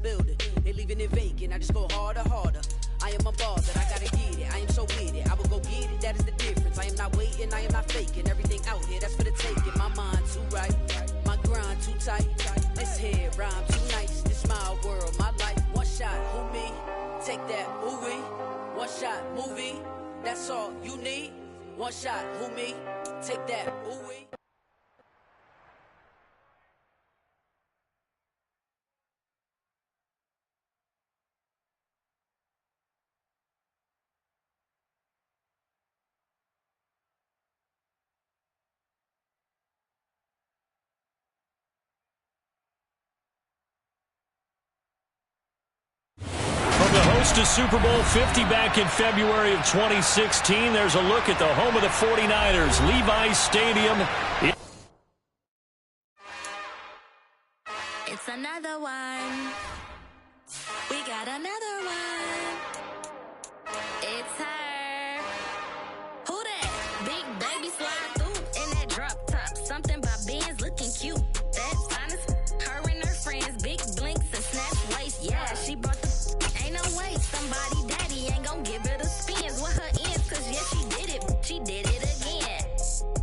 building. They leaving it vacant, I just go harder. I am a baller, I gotta get it, I am so with it. I will go get it, that is the difference. I am not waiting, I am not faking. Everything out here, that's for the taking. My mind too right, my grind too tight. This here rhyme too nice, this my world, my life. One shot, who me? Take that, ooh wee. One shot, movie, that's all you need. One shot, who me? Take that, ooh wee. To Super Bowl 50 back in February of 2016. There's a look at the home of the 49ers, Levi's Stadium. It's another one. We got another one. It's her. Who that? Big baby slide through in that drop top. Something by Benz looking cute. That's honest. Her and her friends, big blinks and snatch waist. Yeah, she brought the ain't no way somebody daddy ain't gon' give it a spins with her ends, cause yeah, she did it again.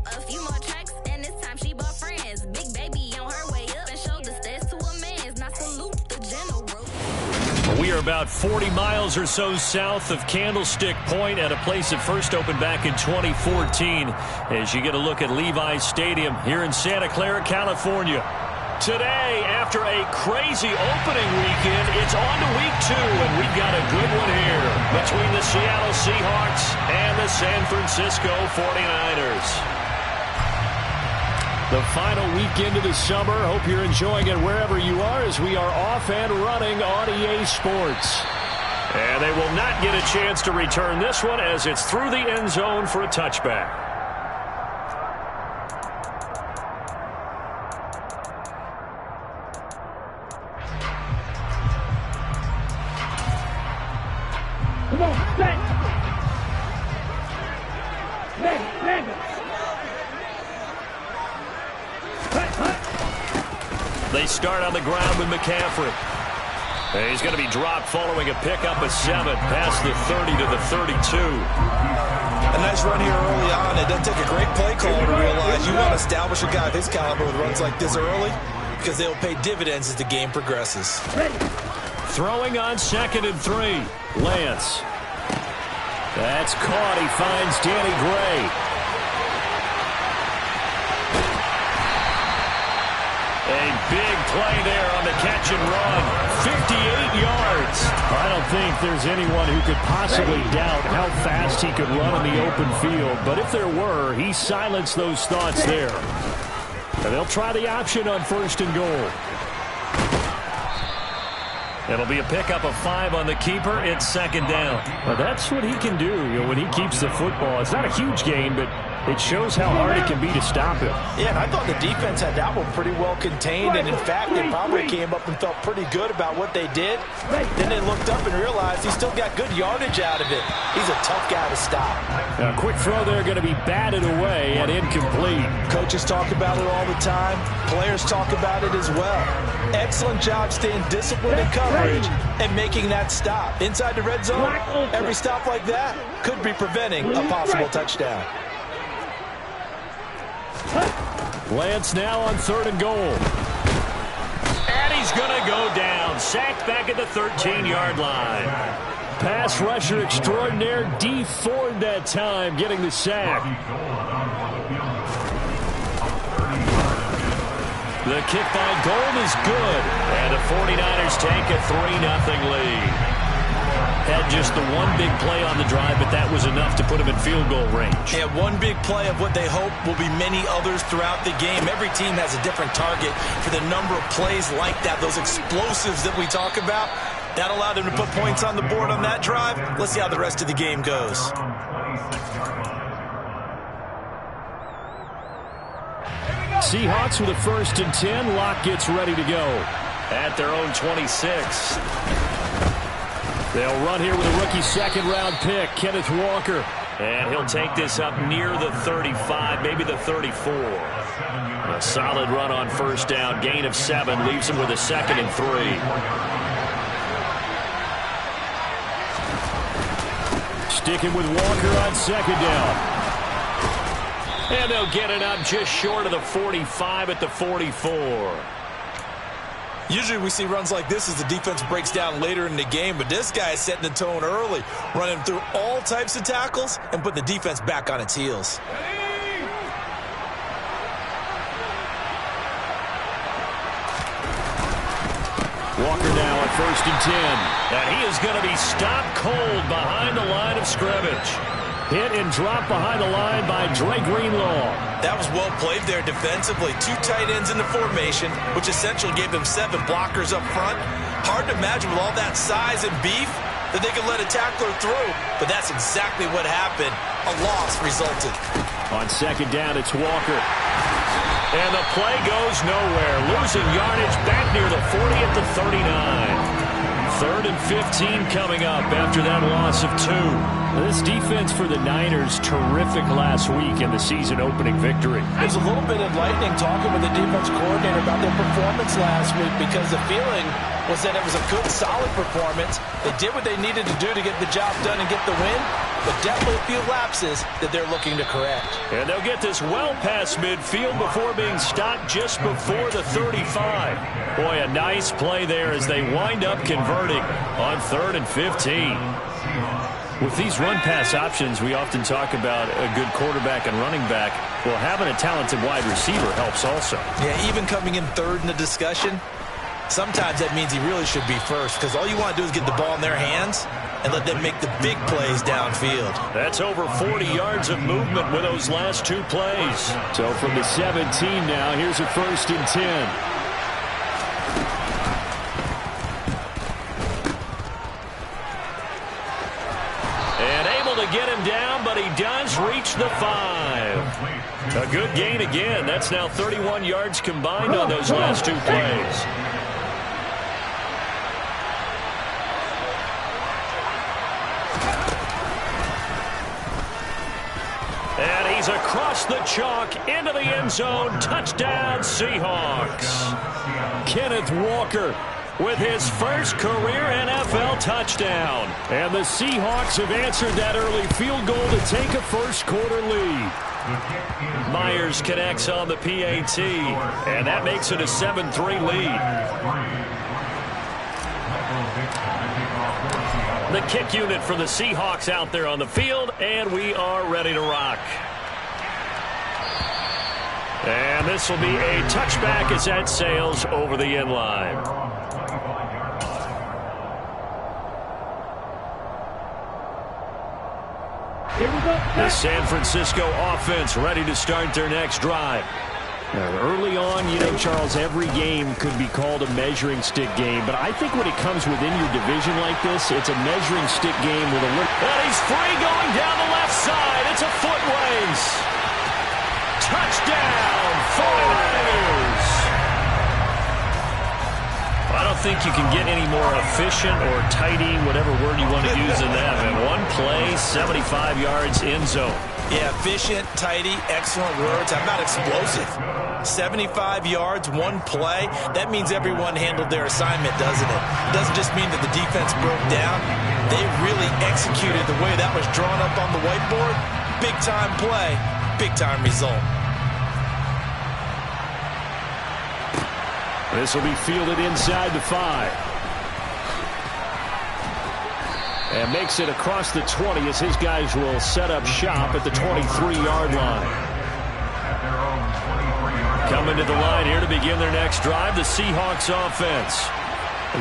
A few more tracks and this time she bought friends. Big baby on her way up and showed the stairs to a man's. Now salute the general. We are about 40 miles or so south of Candlestick Point at a place that first opened back in 2014 as you get a look at Levi's Stadium here in Santa Clara, California. Today, after a crazy opening weekend, it's on to week 2, and we've got a good one here between the Seattle Seahawks and the San Francisco 49ers. The final weekend of the summer. Hope you're enjoying it wherever you are as we are off and running on EA Sports. And they will not get a chance to return this one as it's through the end zone for a touchback. They start on the ground with McCaffrey. He's going to be dropped following a pickup of 7 past the 30 to the 32. A nice run here early on. It doesn't take a great play caller to realize you want to establish a guy of his caliber with runs like this early because they'll pay dividends as the game progresses. Throwing on 2nd and 3. Lance. That's caught. He finds Danny Gray. A big play there on the catch and run. 58 yards. I don't think there's anyone who could possibly doubt how fast he could run in the open field. But if there were, he silenced those thoughts there. And they'll try the option on 1st and goal. It'll be a pickup of 5 on the keeper. It's 2nd down. Well, that's what he can do, when he keeps the football. It's not a huge gain, but it shows how hard it can be to stop him. Yeah, and I thought the defense had that one pretty well contained, and in fact, they probably came up and felt pretty good about what they did. Then they looked up and realized he still got good yardage out of it. He's a tough guy to stop. A quick throw there going to be batted away and incomplete. Coaches talk about it all the time. Players talk about it as well. Excellent job staying disciplined in coverage and making that stop. Inside the red zone, every stop like that could be preventing a possible touchdown. Lance now on 3rd and goal. And he's going to go down. Sacked back at the 13-yard line. Pass rusher extraordinaire, D Ford that time, getting the sack. The kick by Gold is good. And the 49ers take a 3-0 lead. Had just the one big play on the drive, but that was enough to put him in field goal range. Yeah, one big play of what they hope will be many others throughout the game. Every team has a different target for the number of plays like that, those explosives that we talk about. That allowed them to put points on the board on that drive. Let's see how the rest of the game goes. Seahawks with a 1st and 10. Locke gets ready to go. At their own 26. They'll run here with a rookie 2nd-round pick, Kenneth Walker. And he'll take this up near the 35, maybe the 34. A solid run on 1st down, gain of 7, leaves him with a 2nd and 3. sticking with Walker on second down. And they'll get it up just short of the 45 at the 44. Usually we see runs like this as the defense breaks down later in the game, but this guy is setting the tone early, running through all types of tackles and putting the defense back on its heels. Walker now at 1st and 10. And he is going to be stopped cold behind the line of scrimmage. Hit and drop behind the line by Dre Greenlaw. That was well played there defensively. 2 tight ends in the formation, which essentially gave them 7 blockers up front. Hard to imagine with all that size and beef that they could let a tackler through, but that's exactly what happened. A loss resulted. On second down, it's Walker. And the play goes nowhere. Losing yardage back near the 40 at the 39. 3rd and 15 coming up after that loss of 2. This defense for the Niners, terrific last week in the season opening victory. It was a little bit enlightening talking with the defense coordinator about their performance last week, because the feeling was that it was a good, solid performance. They did what they needed to do to get the job done and get the win, but definitely a few lapses that they're looking to correct. And they'll get this well past midfield before being stopped just before the 35. Boy, a nice play there as they wind up converting on 3rd and 15. With these run-pass options, we often talk about a good quarterback and running back. Well, having a talented wide receiver helps also. Yeah, even coming in 3rd in the discussion, sometimes that means he really should be first, because all you want to do is get the ball in their hands and let them make the big plays downfield. That's over 40 yards of movement with those last 2 plays. So from the 17 now, here's a 1st and 10. To get him down, but he does reach the 5. A good gain again. That's now 31 yards combined on those last 2 plays. And he's across the chalk into the end zone. Touchdown, Seahawks. Kenneth Walker with his first career NFL touchdown. And the Seahawks have answered that early field goal to take a first-quarter lead. Myers connects on the PAT, and that makes it a 7-3 lead. The kick unit for the Seahawks out there on the field, and we are ready to rock. And this will be a touchback as that sails over the end line. The San Francisco offense ready to start their next drive. Early on, you know, Charles, every game could be called a measuring stick game. But I think when it comes within your division like this, it's a measuring stick game with a little... And he's free going down the left side. It's a foot race. Touchdown, 49ers. I don't think you can get any more efficient or tidy, whatever word you want to use in that. And 1 play, 75 yards in zone. Yeah, efficient, tidy, excellent words. How about explosive? 75 yards, 1 play. That means everyone handled their assignment, doesn't it? It doesn't just mean that the defense broke down. They really executed the way that was drawn up on the whiteboard. Big-time play, big-time result. This will be fielded inside the 5. And makes it across the 20 as his guys will set up shop at the 23-yard line. Coming to the line here to begin their next drive, the Seahawks offense.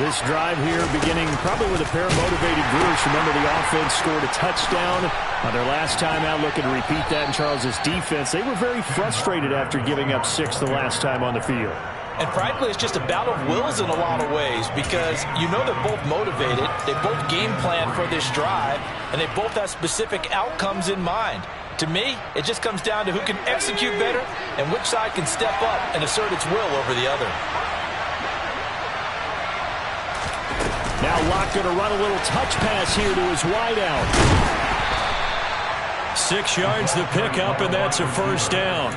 This drive here beginning probably with a pair of motivated groups. Remember, the offense scored a touchdown on their last time out. Looking to repeat that in Charles's defense. They were very frustrated after giving up 6 the last time on the field. And frankly, it's just a battle of wills in a lot of ways, because you know they're both motivated, they both game plan for this drive, and they both have specific outcomes in mind. To me, it just comes down to who can execute better and which side can step up and assert its will over the other. Now Locke going to run a little touch pass here to his wideout. 6 yards the pickup, and that's a first down.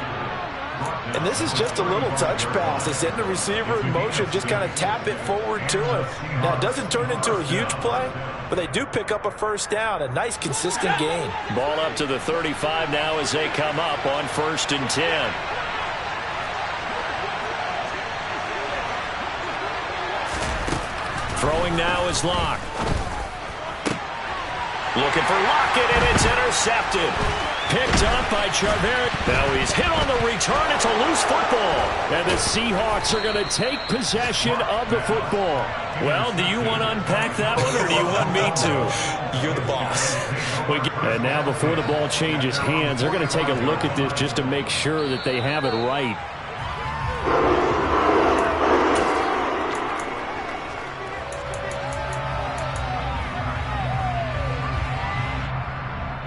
And this is just a little touch pass. They send the receiver in motion, just kind of tap it forward to him. Now, it doesn't turn into a huge play, but but they do pick up a first down. A nice, consistent gain. Ball up to the 35 now as they come up on 1st and 10. Throwing now is Locke. Looking for Lockett, and it's intercepted. Picked up by Charveri. Now he's hit on the return. It's a loose football. And the Seahawks are going to take possession of the football. Well, do you want to unpack that one, or do you want me to? You're the boss. And now before the ball changes hands, they're going to take a look at this just to make sure that they have it right.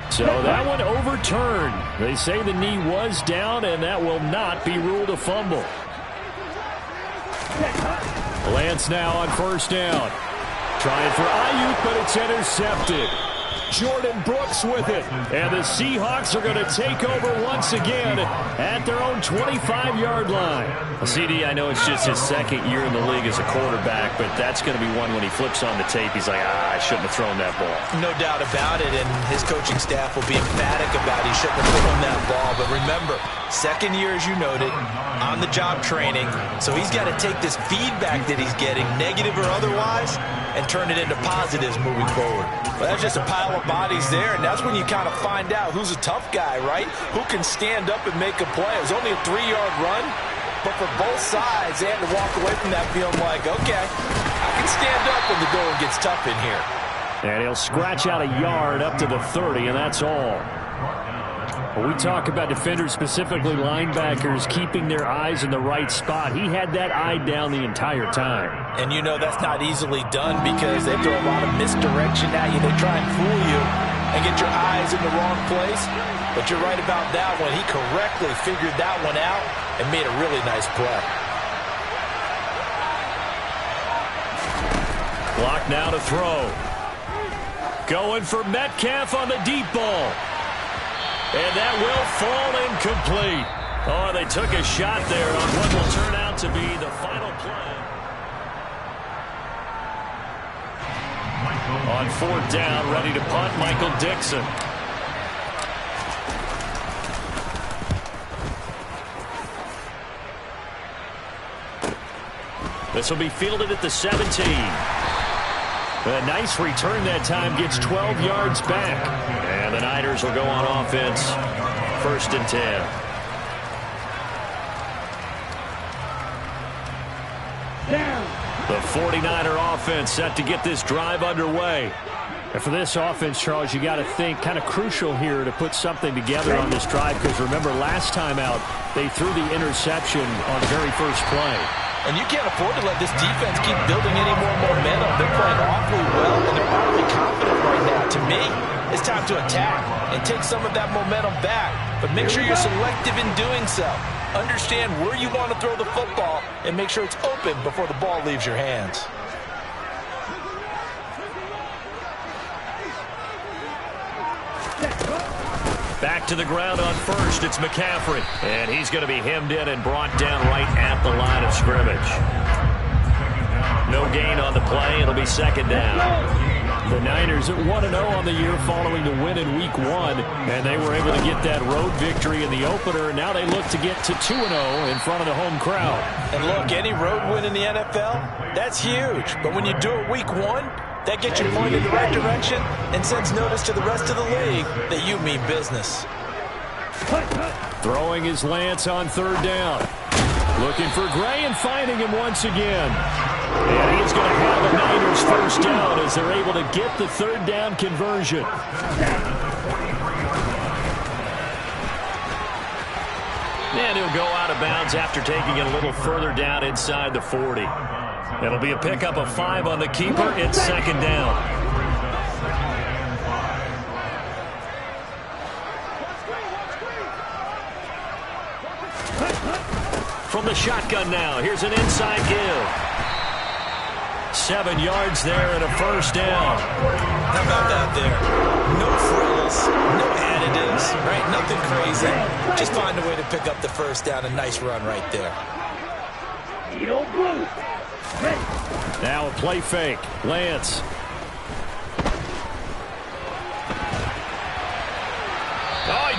So that one overturned. They say the knee was down, and that will not be ruled a fumble. Lance now on 1st down. Trying for Ayuk, but it's intercepted. Jordan Brooks with it. And the Seahawks are going to take over once again at their own 25-yard line. CD, I know it's just his 2nd year in the league as a quarterback, but that's going to be one when he flips on the tape. He's like, I shouldn't have thrown that ball. No doubt about it, and his coaching staff will be emphatic about he shouldn't have thrown that ball. But remember, 2nd year, as you noted, on-the-job training, so he's got to take this feedback that he's getting, negative or otherwise, and turn it into positives moving forward. Well, that's just a pile of bodies there, and that's when you kind of find out who's a tough guy, right? Who can stand up and make a play. It was only a 3-yard run, but for both sides, they had to walk away from that feeling like, okay, I can stand up when the going gets tough in here. And he'll scratch out a yard up to the 30, and that's all. When we talk about defenders, specifically linebackers, keeping their eyes in the right spot, he had that eye down the entire time. And you know that's not easily done because they throw a lot of misdirection at you. They try and fool you and get your eyes in the wrong place. But you're right about that one. He correctly figured that one out and made a really nice play. Clock now to throw. Going for Metcalf on the deep ball. And that will fall incomplete. Oh, they took a shot there on what will turn out to be the final play. On 4th down, ready to punt, Michael Dixon. This will be fielded at the 17. A nice return that time, gets 12 yards back. And the Niners will go on offense, 1st and 10. The 49er offense set to get this drive underway. And for this offense, Charles, you got to think kind of crucial here to put something together on this drive, because remember last time out they threw the interception on the very first play. And you can't afford to let this defense keep building any more momentum. They're playing awfully well, and they're awfully confident right now. To me, it's time to attack and take some of that momentum back. But make sure you're selective in doing so. Understand where you want to throw the football and make sure it's open before the ball leaves your hands. Back to the ground on 1st, it's McCaffrey. And he's going to be hemmed in and brought down right at the line of scrimmage. No gain on the play. It'll be 2nd down. The Niners at 1-0 on the year following the win in Week 1. And they were able to get that road victory in the opener. Now they look to get to 2-0 in front of the home crowd. And look, any road win in the NFL, that's huge. But when you do it Week 1, that gets you pointed in the right direction and sends notice to the rest of the league that you mean business. Throwing is Lance on 3rd down. Looking for Gray and finding him once again. And he's going to have a Niners 1st down as they're able to get the 3rd down conversion. And he'll go out of bounds after taking it a little further down inside the 40. It'll be a pickup of 5 on the keeper. It's 2nd down. From the shotgun now, here's an inside give. 7 yards there and a 1st down. How about that there? No frills, no additives, right? Nothing crazy. Just find a way to pick up the 1st down. A nice run right there. Now a play fake. Lance.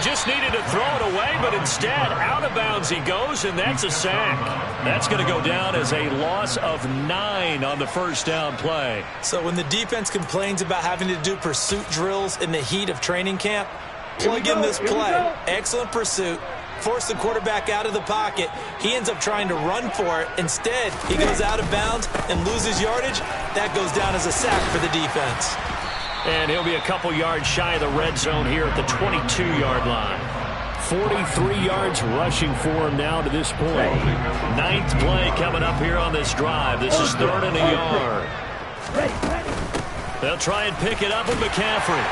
just needed to throw it away, but instead, out of bounds he goes, and that's a sack. That's going to go down as a loss of 9 on the first down play. So when the defense complains about having to do pursuit drills in the heat of training camp, plug in this play. Excellent pursuit. Force the quarterback out of the pocket. He ends up trying to run for it. Instead, he goes out of bounds and loses yardage. That goes down as a sack for the defense. And he'll be a couple yards shy of the red zone here at the 22-yard line. 43 yards rushing for him now to this point. 9th play coming up here on this drive. This is 3rd and a yard. They'll try and pick it up with McCaffrey.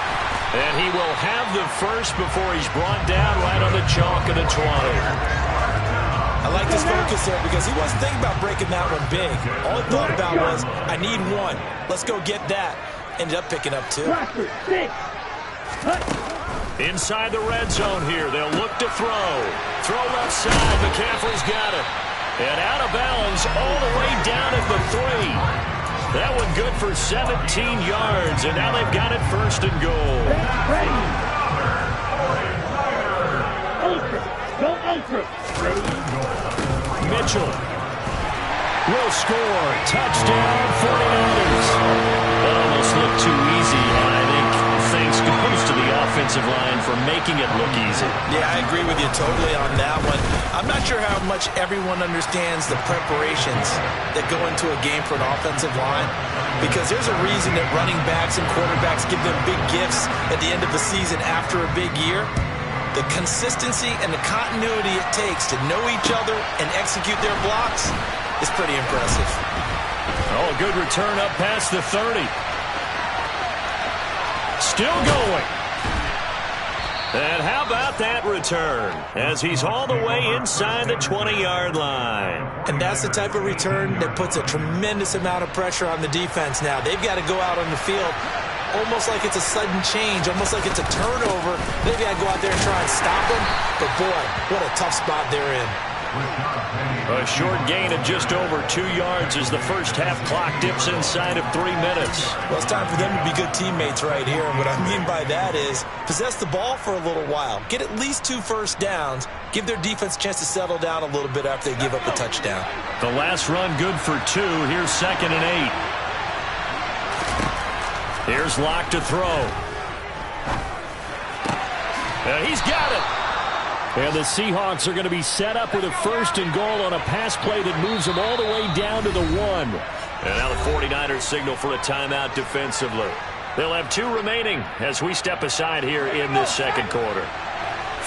And he will have the first before he's brought down right on the chalk of the 20. I like this focus there because he wasn't thinking about breaking that one big. All he thought about was, I need one. Let's go get that. Ended up picking up 2. Inside the red zone here. They'll look to throw. Throw left side. McCaffrey's got it. And out of bounds all the way down at the 3. That one good for 17 yards. And now they've got it 1st and goal. Mitchell will score. Touchdown 49ers. That almost looked too easy, and I think thanks goes to the offensive line for making it look easy. Yeah, I agree with you totally on that one. I'm not sure how much everyone understands the preparations that go into a game for an offensive line, because there's a reason that running backs and quarterbacks give them big gifts at the end of the season after a big year. The consistency and the continuity it takes to know each other and execute their blocks is pretty impressive. Oh, a good return up past the 30. Still going. And how about that return as he's all the way inside the 20-yard line. And that's the type of return that puts a tremendous amount of pressure on the defense now. They've got to go out on the field almost like it's a sudden change, almost like it's a turnover. They've got to go out there and try and stop them. But, boy, what a tough spot they're in. A short gain of just over 2 yards as the first half clock dips inside of 3 minutes. Well, it's time for them to be good teammates right here. And what I mean by that is possess the ball for a little while. Get at least 2 first downs. Give their defense a chance to settle down a little bit after they give up the touchdown. The last run good for 2. Here's 2nd and 8. Here's Locke to throw. And he's got it. And the Seahawks are going to be set up with a 1st and goal on a pass play that moves them all the way down to the 1. And now the 49ers signal for a timeout defensively. They'll have 2 remaining as we step aside here in this second quarter.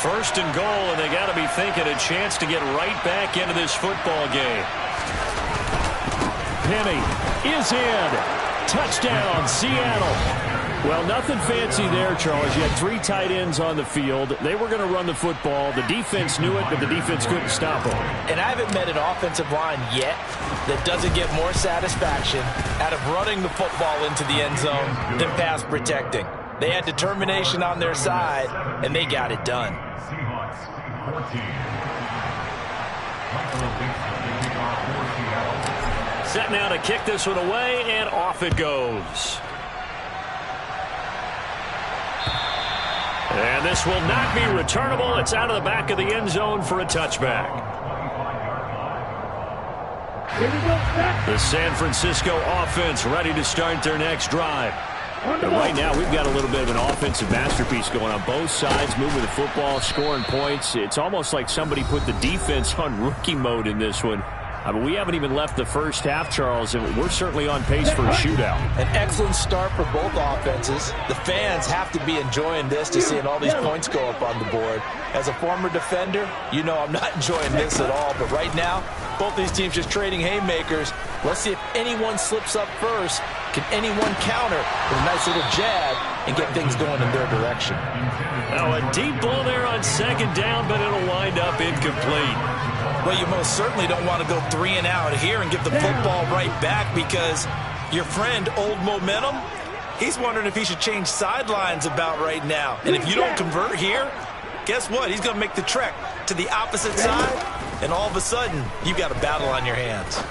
1st and goal, and they got to be thinking a chance to get right back into this football game. Penny is in. Touchdown, Seattle. Well, nothing fancy there, Charles. You had 3 tight ends on the field. They were going to run the football. The defense knew it, but the defense couldn't stop them. And I haven't met an offensive line yet that doesn't get more satisfaction out of running the football into the end zone than pass protecting. They had determination on their side, and they got it done. Set now to kick this one away, and off it goes. And this will not be returnable. It's out of the back of the end zone for a touchback. The San Francisco offense ready to start their next drive. And right now, we've got a little bit of an offensive masterpiece going on both sides, moving the football, scoring points. It's almost like somebody put the defense on rookie mode in this one. I mean, we haven't even left the first half, Charles, and we're certainly on pace for a shootout. An excellent start for both offenses. The fans have to be enjoying this to seeing all these points go up on the board. As a former defender, you know I'm not enjoying this at all. But right now, both these teams just trading haymakers. Let's see if anyone slips up first. Can anyone counter with a nice little jab and get things going in their direction? Now a deep ball there on 2nd down, but it'll wind up incomplete. Well, you most certainly don't want to go 3 and out here and give the football right back, because your friend, Old Momentum, he's wondering if he should change sidelines about right now. And if you don't convert here, guess what? He's going to make the trek to the opposite side, and all of a sudden, you've got a battle on your hands.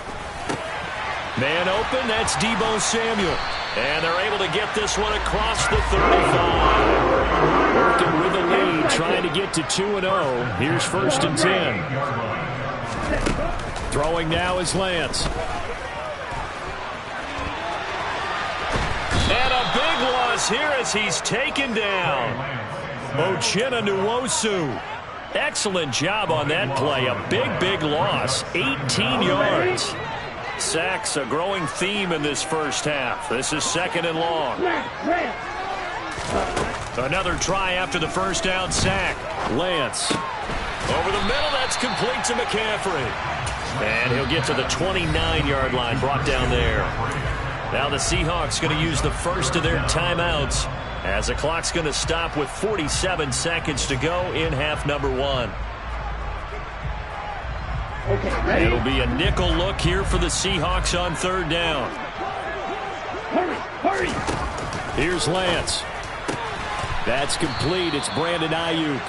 Man open, that's Deebo Samuel. And they're able to get this one across the 35. Working with the lead, trying to get to 2-0. Here's 1st and 10. Throwing now is Lance. And a big loss here as he's taken down. Uchenna Nwosu. Excellent job on that play. A big loss. 18 yards. Sacks a growing theme in this first half. This is 2nd and long. Another try after the first down sack. Lance. Over the middle, that's complete to McCaffrey. And he'll get to the 29-yard line, brought down there. Now the Seahawks going to use the first of their timeouts as the clock's going to stop with 47 seconds to go in half number 1. Okay, ready? It'll be a nickel look here for the Seahawks on 3rd down. Hurry! Here's Lance. That's complete. It's Brandon Ayuk.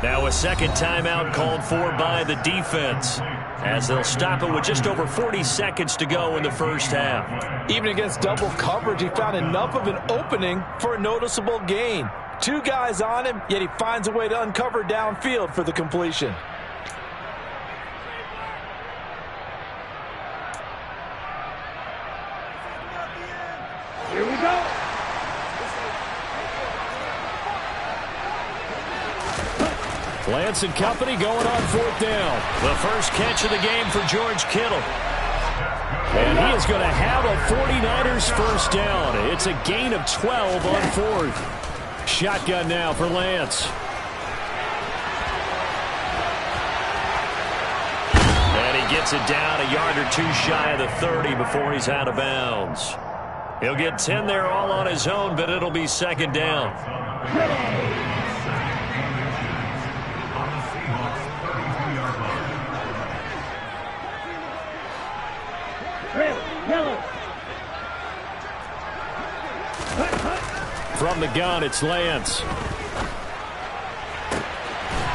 Now a second timeout called for by the defense as they'll stop it with just over 40 seconds to go in the first half. Even against double coverage, he found enough of an opening for a noticeable gain. 2 guys on him, yet he finds a way to uncover downfield for the completion. Here we go. Lance and company going on 4th down. The first catch of the game for George Kittle. And he is going to have a 49ers first down. It's a gain of 12 on 4th. Shotgun now for Lance. And he gets it down a yard or 2 shy of the 30 before he's out of bounds. He'll get 10 there all on his own, but it'll be 2nd down. From the gun, it's Lance.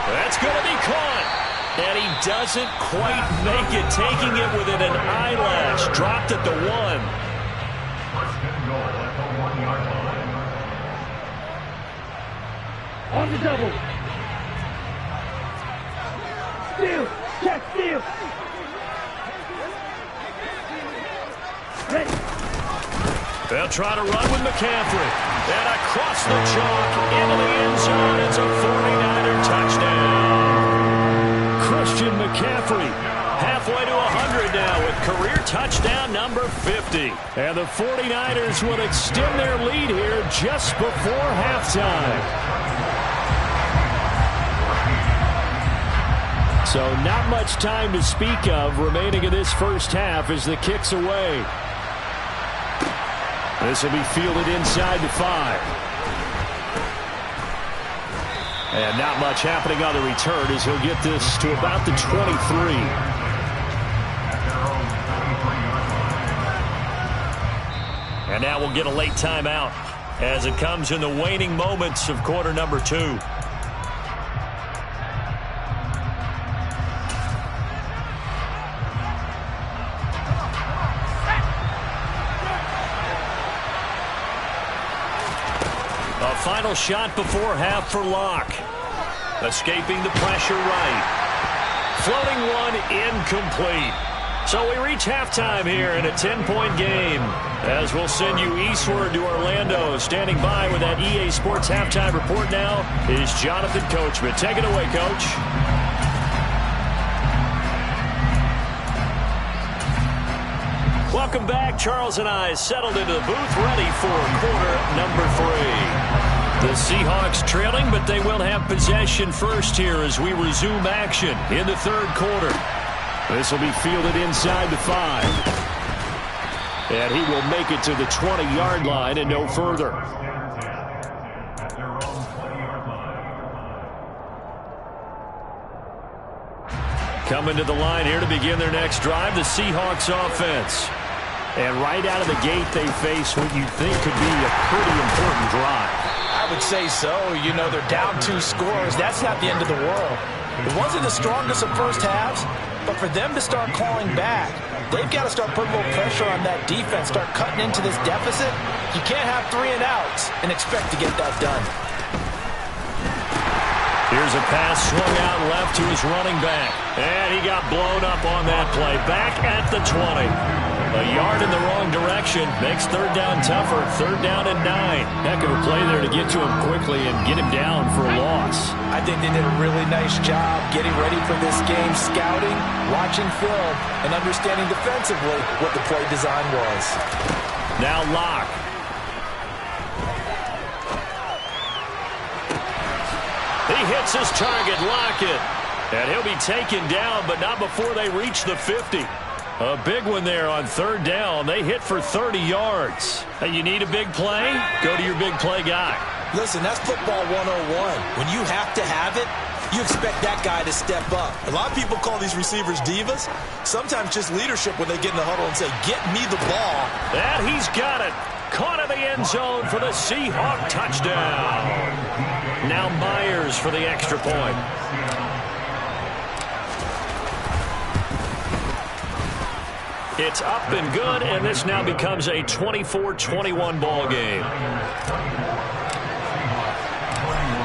That's going to be caught. And he doesn't quite make it, taking it within an eyelash. Dropped at the 1. On the double. Steal. Check steal. Ready. They'll try to run with McCaffrey. And across the chalk into the end zone. It's a 49er touchdown. Christian McCaffrey halfway to 100 now with career touchdown number 50. And the 49ers will extend their lead here just before halftime. So not much time to speak of remaining in this first half as the kick's away. This will be fielded inside the 5. And not much happening on the return as he'll get this to about the 23. And now we'll get a late timeout as it comes in the waning moments of quarter number 2. Final shot before half for Locke. Escaping the pressure right. Floating one incomplete. So we reach halftime here in a 10-point game. As we'll send you eastward to Orlando. Standing by with that EA Sports halftime report now is Jonathan Coachman. Take it away, Coach. Welcome back. Charles and I settled into the booth, ready for quarter number 3. The Seahawks trailing, but they will have possession first here as we resume action in the 3rd quarter. This will be fielded inside the 5. And he will make it to the 20-yard line and no further. Coming to the line here to begin their next drive, the Seahawks offense. And right out of the gate, they face what you think could be a pretty important drive. I would say so. You know, they're down 2 scores. That's not the end of the world. It wasn't the strongest of first halves, but for them to start clawing back, they've got to start putting a little pressure on that defense, start cutting into this deficit. You can't have 3 and outs and expect to get that done. Here's a pass swung out left to his running back. And he got blown up on that play. Back at the 20. A yard in the wrong direction. Makes third down tougher. Third down and 9. Heck of a play there to get to him quickly and get him down for a loss. I think they did a really nice job getting ready for this game, scouting, watching film, and understanding defensively what the play design was. Now Locke. He hits his target, Lockett. And he'll be taken down, but not before they reach the 50. A big one there on third down. They hit for 30 yards. Hey, you need a big play? Go to your big play guy. Listen, that's football 101. When you have to have it, you expect that guy to step up. A lot of people call these receivers divas. Sometimes just leadership when they get in the huddle and say, get me the ball. And he's got it. Caught in the end zone for the Seahawk touchdown. Now Myers for the extra point. It's up and good, and this now becomes a 24-21 ball game.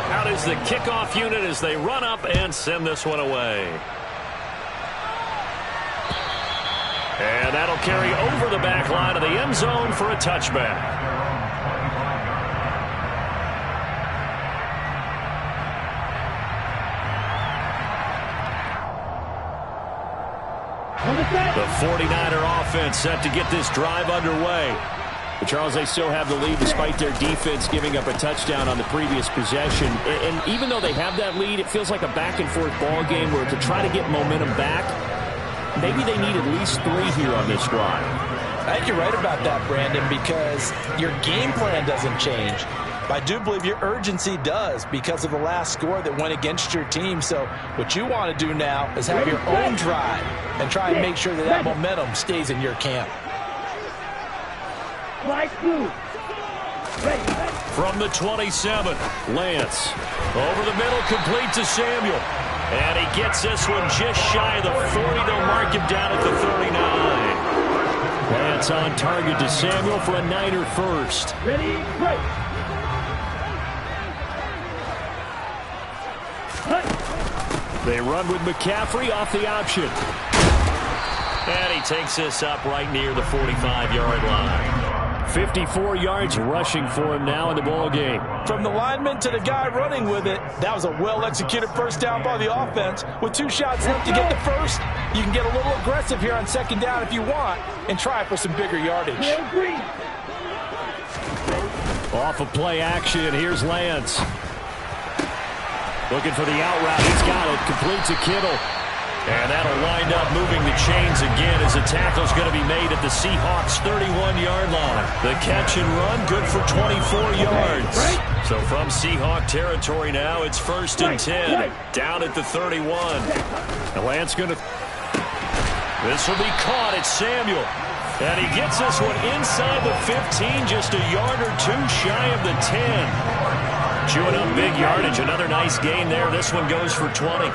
Out is the kickoff unit as they run up and send this one away. And that'll carry over the back line of the end zone for a touchback. The 49er offense set to get this drive underway. But Charles, they still have the lead despite their defense giving up a touchdown on the previous possession. And even though they have that lead, it feels like a back-and-forth ball game where to try to get momentum back, maybe they need at least 3 here on this drive. I think you're right about that, Brandon, because your game plan doesn't change. I do believe your urgency does because of the last score that went against your team. So what you want to do now is have your own drive and try and make sure that that momentum stays in your camp. From the 27, Lance. Over the middle, complete to Samuel. And he gets this one just shy of the 40. They'll mark him down at the 39. Lance on target to Samuel for a Niner first. Ready, break. They run with McCaffrey off the option. And he takes this up right near the 45-yard line. 54 yards rushing for him now in the ball game. From the lineman to the guy running with it, that was a well-executed first down by the offense. With 2 shots left to get the first, you can get a little aggressive here on second down if you want and try for some bigger yardage. Off of play action, here's Lance. Looking for the out route. He's got it. Complete to Kittle. And that'll wind up moving the chains again as the tackle's going to be made at the Seahawks' 31-yard line. The catch and run, good for 24 yards. So from Seahawk territory now, it's 1st and 10. Down at the 31. And Lance going to... This will be caught. It's Samuel. And he gets this one inside the 15, just a yard or 2 shy of the 10. Chewing up big yardage. Another nice gain there. This one goes for 20.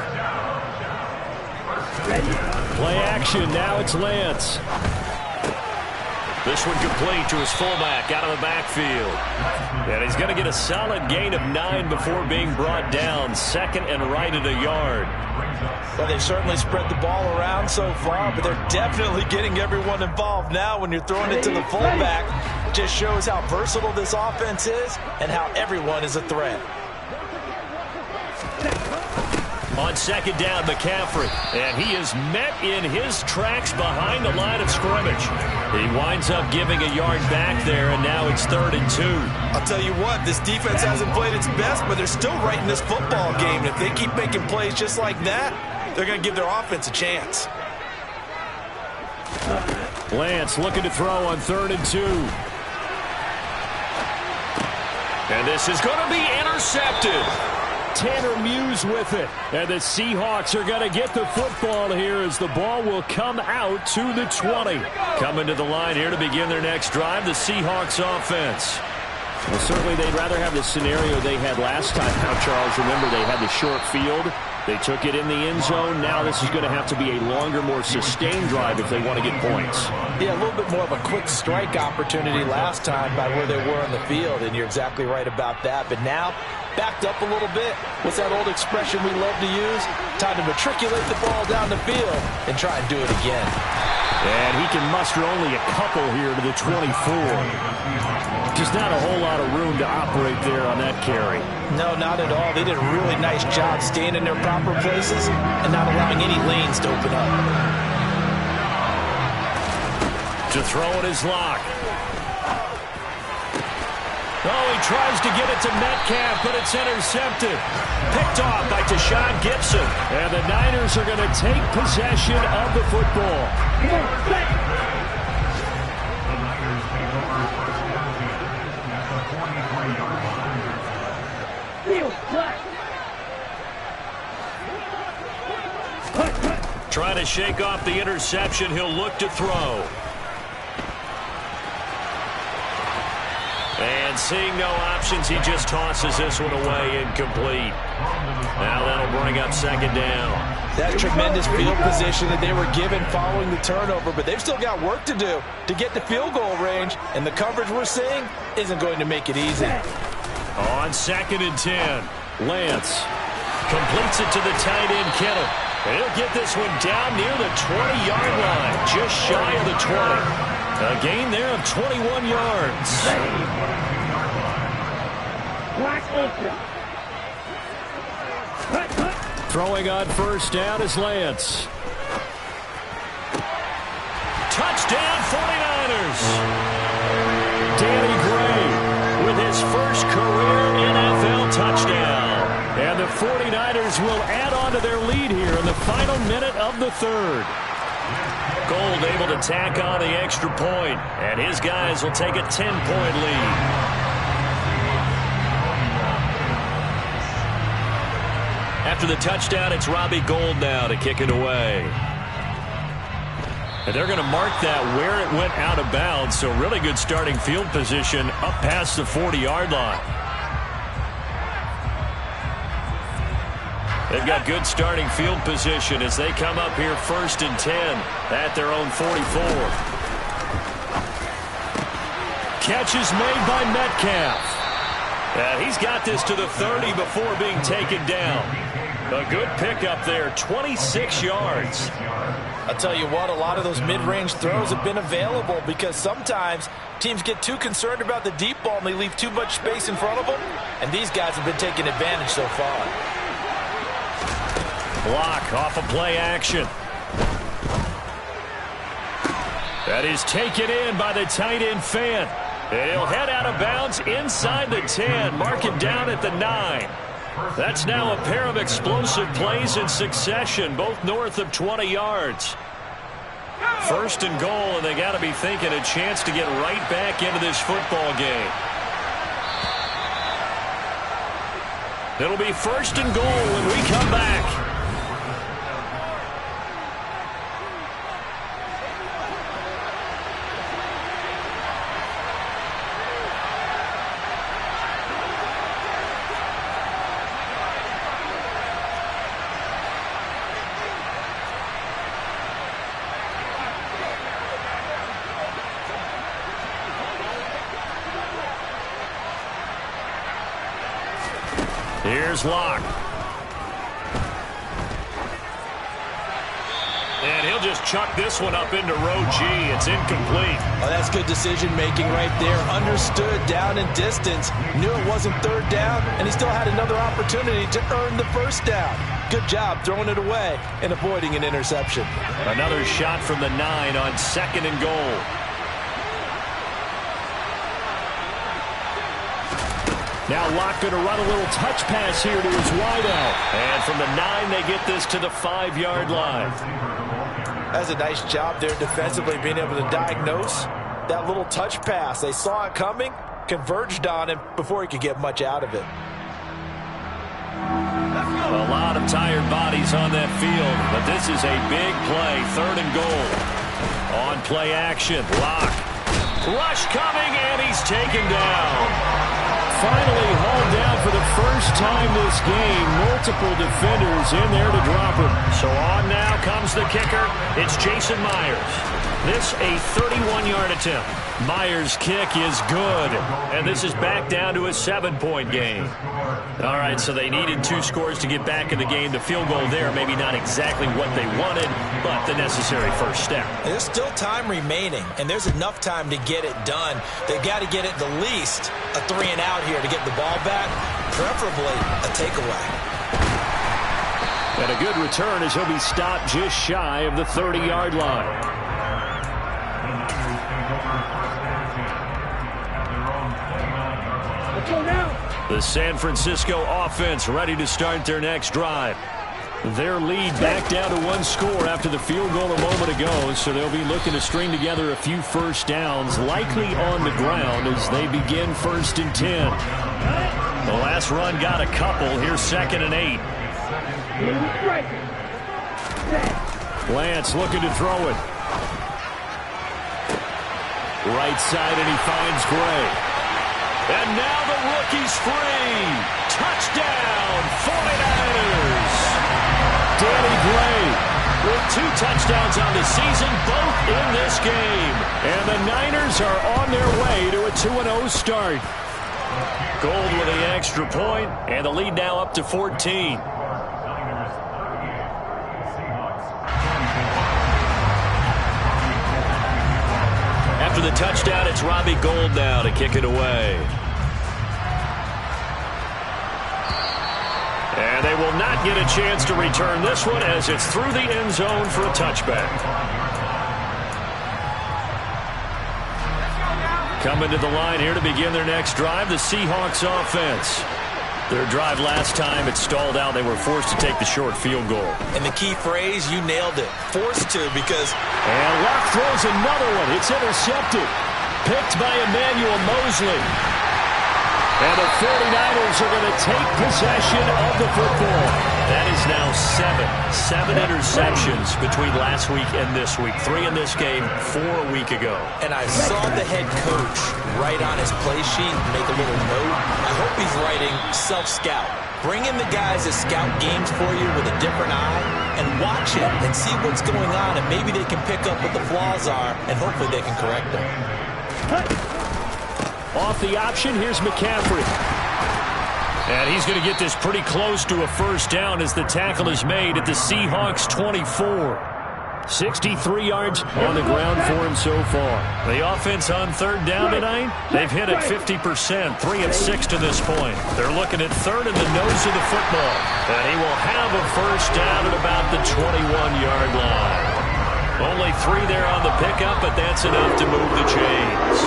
Play action. Now it's Lance. This one complete to his fullback out of the backfield. And he's going to get a solid gain of 9 before being brought down. Second and right at a yard. Well, they've certainly spread the ball around so far, but they're definitely getting everyone involved now when you're throwing it to the fullback. Just shows how versatile this offense is and how everyone is a threat. On second down, McCaffrey. And he is met in his tracks behind the line of scrimmage. He winds up giving a yard back there, and now it's 3rd and 2. I'll tell you what, this defense hasn't played its best, but they're still right in this football game. And if they keep making plays just like that, they're going to give their offense a chance. Lance looking to throw on 3rd and 2. And this is going to be intercepted. Tanner Muse with it. And the Seahawks are going to get the football here as the ball will come out to the 20. Coming to the line here to begin their next drive, the Seahawks offense. Well, certainly they'd rather have the scenario they had last time out, Charles. Remember, they had the short field. They took it in the end zone. Now this is going to have to be a longer, more sustained drive if they want to get points. Yeah, a little bit more of a quick strike opportunity last time by where they were on the field, and you're exactly right about that. But now, backed up a little bit. What's that old expression we love to use? Time to matriculate the ball down the field and try and do it again. And he can muster only a couple here to the 24. Just not a whole lot of room to operate there on that carry. No, not at all. They did a really nice job staying in their proper places and not allowing any lanes to open up. To throw it is Locke. Oh, he tries to get it to Metcalf, but it's intercepted. Picked off by Tashawn Gibson. And the Niners are going to take possession of the football. Trying to shake off the interception. He'll look to throw. And seeing no options, he just tosses this one away, incomplete. Now that'll bring up second down. That tremendous field position that they were given following the turnover, but they've still got work to do to get the field goal range, and the coverage we're seeing isn't going to make it easy. On 2nd and 10, Lance completes it to the tight end, Kittle. And he'll get this one down near the 20-yard line, just shy of the 20. A gain there of 21 yards. Throwing on first down is Lance. Touchdown 49ers. Danny Gray with his first career NFL touchdown. And the 49ers will add on to their lead here in the final minute of the third. Gold able to tack on the extra point, and his guys will take a 10-point lead. After the touchdown, it's Robbie Gould now to kick it away. And they're going to mark that where it went out of bounds, so really good starting field position up past the 40-yard line. They've got good starting field position as they come up here 1st and 10 at their own 44. Catch is made by Metcalf. He's got this to the 30 before being taken down. A good pickup there, 26 yards. I'll tell you what, a lot of those mid-range throws have been available because sometimes teams get too concerned about the deep ball and they leave too much space in front of them, and these guys have been taking advantage so far. Block off of play action. That is taken in by the tight end Fant. And he'll head out of bounds inside the 10, mark him down at the 9. That's now a pair of explosive plays in succession, both north of 20 yards. 1st and goal, and they got to be thinking a chance to get right back into this football game. It'll be 1st and goal when we come back. Here's Locke. And he'll just chuck this one up into row G. It's incomplete. Oh, that's good decision-making right there. Understood down and distance. Knew it wasn't 3rd down, and he still had another opportunity to earn the 1st down. Good job throwing it away and avoiding an interception. Another shot from the 9 on 2nd and goal. Now Locke going to run a little touch pass here to his wideout. And from the 9, they get this to the 5-yard line. That's a nice job there defensively, being able to diagnose that little touch pass. They saw it coming, converged on him before he could get much out of it. A lot of tired bodies on that field, but this is a big play, 3rd and goal. On play action, Locke. Rush coming, and he's taken down. Finally hauled down for the first time this game, multiple defenders in there to drop him. So on now comes the kicker. It's Jason Myers. This a 31-yard attempt. Myers' kick is good. And this is back down to a 7-point game. All right, so they needed 2 scores to get back in the game. The field goal there, maybe not exactly what they wanted, but the necessary first step. There's still time remaining, and there's enough time to get it done. They've got to get it the least a 3-and-out here to get the ball back, preferably a takeaway. And a good return as he'll be stopped just shy of the 30-yard line. The San Francisco offense ready to start their next drive. Their lead back down to 1 score after the field goal a moment ago, so they'll be looking to string together a few first downs, likely on the ground as they begin 1st and 10. The last run got a couple. Here's 2nd and 8. Lance looking to throw it. Right side, and he finds Gray. And now the rookie's free. Touchdown, 49ers. Danny Gray with 2 touchdowns on the season, both in this game. And the Niners are on their way to a 2-0 start. Gold with the extra point, and the lead now up to 14. After the touchdown, it's Robbie Gould now to kick it away. And they will not get a chance to return this one as it's through the end zone for a touchback. Coming to the line here to begin their next drive, the Seahawks offense. Their drive last time, it stalled out. They were forced to take the short field goal. And the key phrase, you nailed it. Forced to because... And Luck throws another one. It's intercepted. Picked by Emmanuel Mosley. And the 49ers are going to take possession of the football. That is now 7 interceptions between last week and this week. 3 in this game, 4 a week ago. And I saw the head coach write on his play sheet, make a little note. I hope he's writing self-scout. Bring in the guys that scout games for you with a different eye and watch it and see what's going on, and maybe they can pick up what the flaws are, and hopefully they can correct them. Off the option, here's McCaffrey. And he's going to get this pretty close to a first down as the tackle is made at the Seahawks 24. 63 yards on the ground for him so far. The offense on 3rd down tonight, they've hit it 50%, 3 of 6 to this point. They're looking at 3rd in the nose of the football. And he will have a first down at about the 21-yard line. Only 3 there on the pickup, but that's enough to move the chains.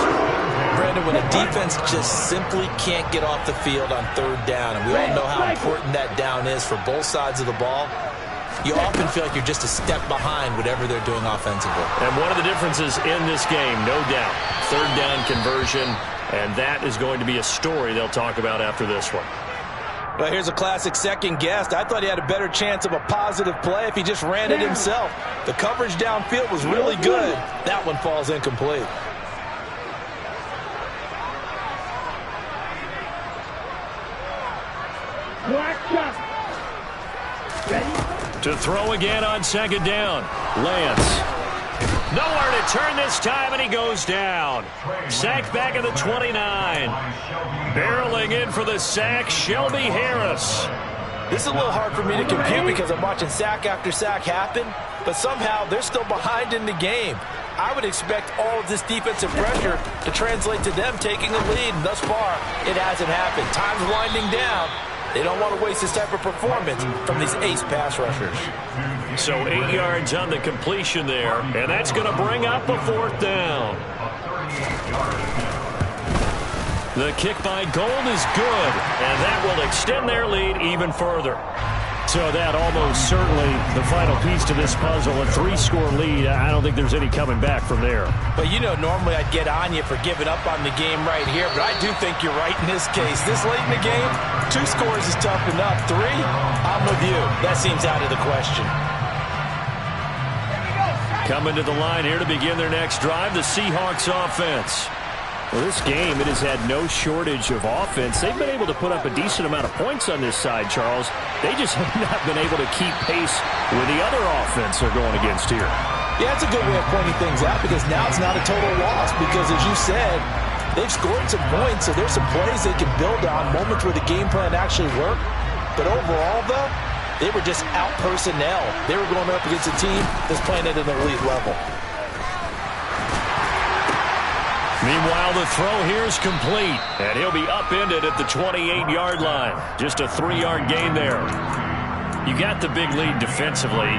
Brandon, when a defense just simply can't get off the field on 3rd down, and we all know how important that down is for both sides of the ball, you often feel like you're just a step behind whatever they're doing offensively. And one of the differences in this game, no doubt, 3rd down conversion, and that is going to be a story they'll talk about after this one. Well, here's a classic second guess. I thought he had a better chance of a positive play if he just ran it himself. The coverage downfield was really good. That one falls incomplete. To throw again on 2nd down. Lance. Nowhere to turn this time, and he goes down. Sacked back at the 29. Barreling in for the sack, Shelby Harris. This is a little hard for me to compute because I'm watching sack after sack happen, but somehow they're still behind in the game. I would expect all of this defensive pressure to translate to them taking a lead, and thus far, it hasn't happened. Time's winding down. They don't want to waste this type of performance from these ace pass rushers. So 8 yards on the completion there, and that's going to bring up a 4th down. The kick by Gould is good, and that will extend their lead even further. So that almost certainly the final piece to this puzzle, a 3-score lead. I don't think there's any coming back from there. But, you know, normally I'd get on you for giving up on the game right here, but I do think you're right in this case. This late in the game, 2 scores is tough enough. 3, I'm with you. That seems out of the question. Coming to the line here to begin their next drive, the Seahawks offense. Well, this game, it has had no shortage of offense. They've been able to put up a decent amount of points on this side, Charles. They just have not been able to keep pace with the other offense they're going against here. Yeah, it's a good way of pointing things out because now it's not a total loss because, as you said, they've scored some points, so there's some plays they can build on, moments where the game plan actually worked. But overall, though, they were just out personnel. They were going up against a team that's playing at an elite level. Meanwhile, the throw here is complete, and he'll be upended at the 28-yard line. Just a 3-yard gain there. You got the big lead defensively.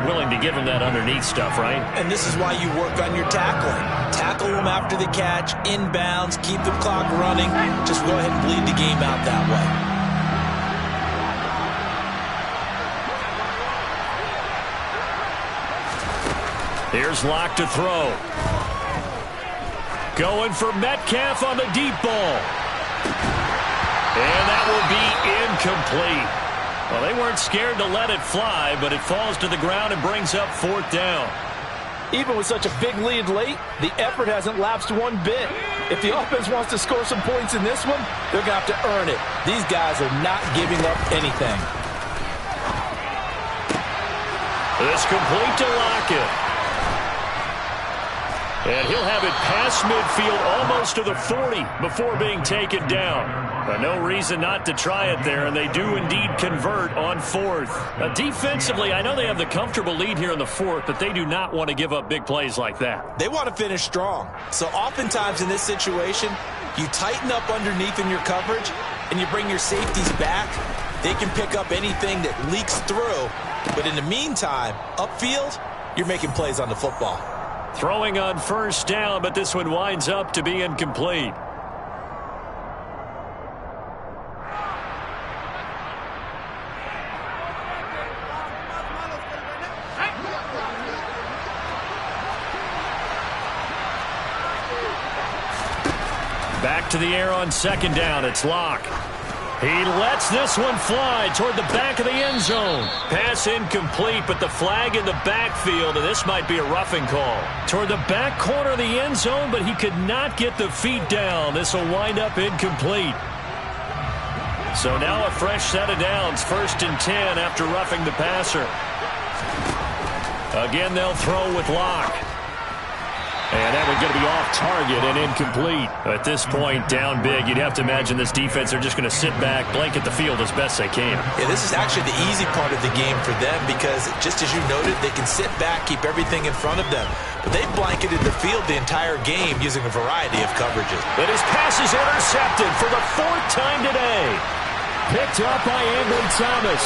Willing to give him that underneath stuff, right? And this is why you work on your tackling. Tackle them after the catch, inbounds, keep the clock running. Just go ahead and bleed the game out that way. Here's Locke to throw. Going for Metcalf on the deep ball. And that will be incomplete. Well, they weren't scared to let it fly, but it falls to the ground and brings up 4th down. Even with such a big lead late, the effort hasn't lapsed one bit. If the offense wants to score some points in this one, they're going to have to earn it. These guys are not giving up anything. It's complete to Lockett. And he'll have it past midfield almost to the 40 before being taken down. But no reason not to try it there, and they do indeed convert on 4th. Defensively, I know they have the comfortable lead here in the 4th, but they do not want to give up big plays like that. They want to finish strong. So oftentimes in this situation, you tighten up underneath in your coverage, and you bring your safeties back. They can pick up anything that leaks through. But in the meantime, upfield, you're making plays on the football. Throwing on 1st down, but this one winds up to be incomplete. Back to the air on 2nd down. It's Locke. He lets this one fly toward the back of the end zone. Pass incomplete, but the flag in the backfield, and this might be a roughing call. Toward the back corner of the end zone, but he could not get the feet down. This will wind up incomplete. So now a fresh set of downs, 1st and 10 after roughing the passer. Again, they'll throw with Locke. And that one's going to be off target and incomplete. At this point, down big, you'd have to imagine this defense are just going to sit back, blanket the field as best they can. Yeah, this is actually the easy part of the game for them because, just as you noted, they can sit back, keep everything in front of them. But they've blanketed the field the entire game using a variety of coverages. But his pass is intercepted for the 4th time today. Picked up by Ambry Thomas.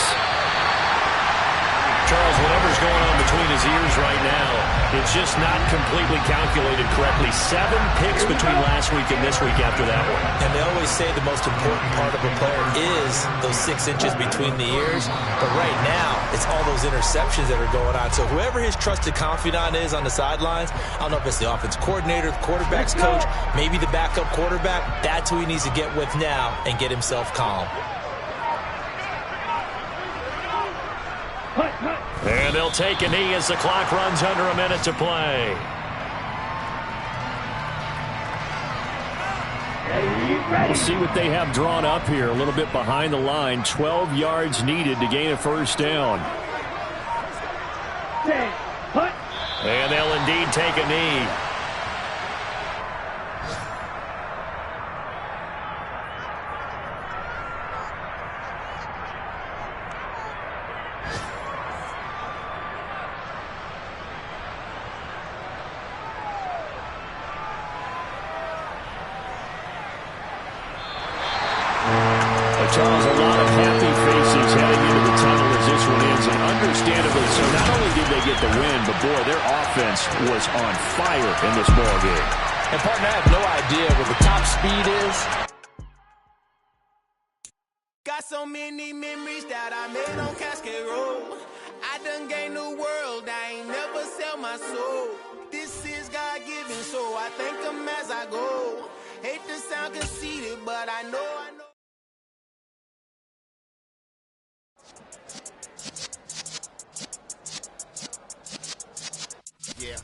Charles, whatever's going on between his ears right now, it's just not completely calculated correctly. 7 picks between last week and this week after that one. And they always say the most important part of a player is those 6 inches between the ears. But right now, it's all those interceptions that are going on. So whoever his trusted confidant is on the sidelines, I don't know if it's the offense coordinator, the quarterback's coach, maybe the backup quarterback, that's who he needs to get with now and get himself calm. And they'll take a knee as the clock runs under a minute to play. We'll see what they have drawn up here. A little bit behind the line. 12 yards needed to gain a 1st down. And they'll indeed take a knee. Charles, a lot of happy faces heading into the tunnel as this one ends, and understandably so. Not only did they get the win, but boy, their offense was on fire in this ball game. And partner, I have no idea what the top speed is. Got so many memories that I made on Cascade Road. I done gained the world, I ain't never sell my soul. This is God-given, so I thank him as I go. Hate to sound conceited, but I know. Yeah.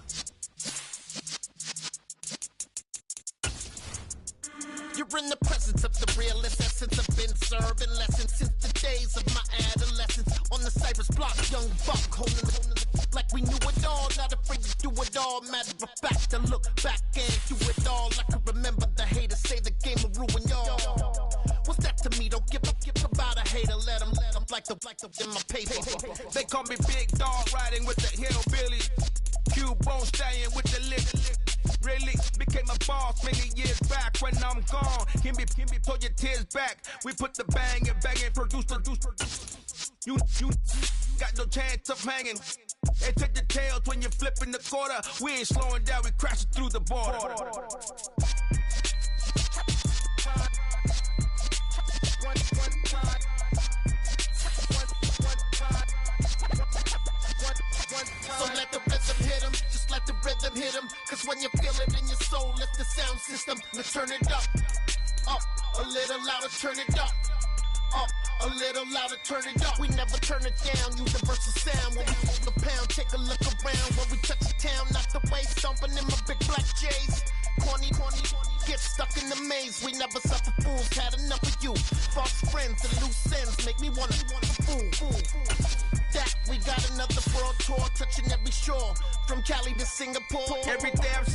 in the presence of the realest essence. I've been serving lessons since the days of my adolescence. On the Cypress block, young buck holding like we knew it all. Not afraid to do it all. Matter of fact, to look back and do it all. I can remember the haters say the game will ruin y'all. What's that to me? Don't give about a hater. Let them like the in my paper. They call me Big Dog, riding with the hillbilly. Q-Bone staying with the lip. Really became a boss many years back. When I'm gone, can be pull your tears back. We put the bang and produce. You got no chance of hanging. And take the tails when you're flipping the quarter. We ain't slowing down, we crashing through the border. So let the rhythm hit him, just let the rhythm hit him. Cause when you feel it in your soul, lift the sound system. Now turn it up, a little louder, turn it up. A little louder, turn it up. We never turn it down, universal sound. When we hold the pound, take a look around. When we touch the town, knock the way, stomping in my big black J's. Corny, get stuck in the maze. We never suffer fools, had enough of you. False friends and loose ends make me wanna fool. That we got another world tour, touching every shore, from Cali to Singapore. Every day I'm